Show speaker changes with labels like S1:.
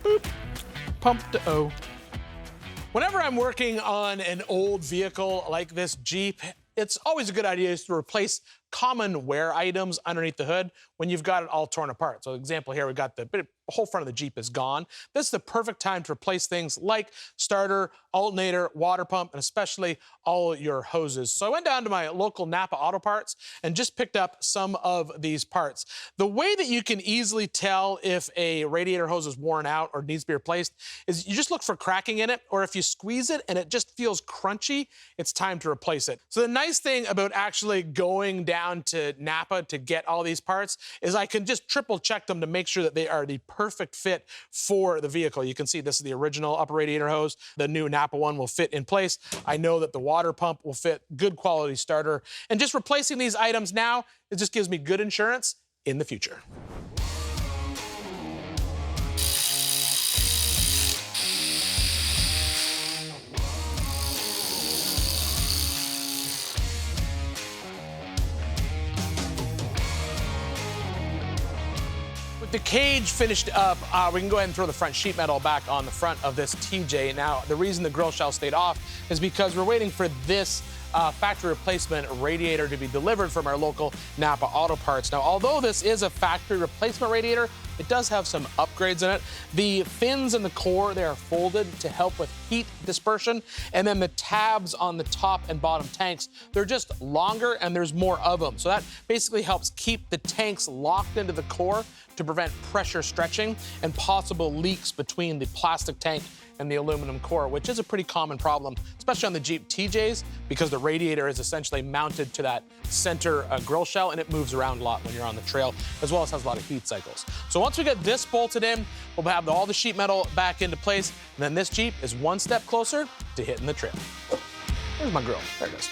S1: Boop. Pump to O. Whenever I'm working on an old vehicle like this Jeep, it's always a good idea to replace common wear items underneath the hood when you've got it all torn apart. So example here, we've got the whole front of the Jeep is gone. This is the perfect time to replace things like starter, alternator, water pump, and especially all your hoses. So I went down to my local NAPA Auto Parts and just picked up some of these parts. The way that you can easily tell if a radiator hose is worn out or needs to be replaced is you just look for cracking in it, or if you squeeze it and it just feels crunchy, it's time to replace it. So the nice thing about actually going down to NAPA to get all these parts is I can just triple check them to make sure that they are the perfect fit for the vehicle. You can see this is the original upper radiator hose. The new NAPA one will fit in place. I know that the water pump will fit, good quality starter. And just replacing these items now, it just gives me good insurance in the future. With the cage finished up, we can go ahead and throw the front sheet metal back on the front of this TJ. Now, the reason the grill shell stayed off is because we're waiting for this factory replacement radiator to be delivered from our local NAPA Auto Parts. Now, although this is a factory replacement radiator, it does have some upgrades in it. The fins and the core, they are folded to help with heat dispersion. And then the tabs on the top and bottom tanks, they're just longer and there's more of them. So that basically helps keep the tanks locked into the core to prevent pressure stretching and possible leaks between the plastic tank and the aluminum core, which is a pretty common problem, especially on the Jeep TJs, because the radiator is essentially mounted to that center grill shell and it moves around a lot when you're on the trail, as well as has a lot of heat cycles. So once we get this bolted in, we'll have all the sheet metal back into place, and then this Jeep is one step closer to hitting the trail. Here's my grill, there it goes.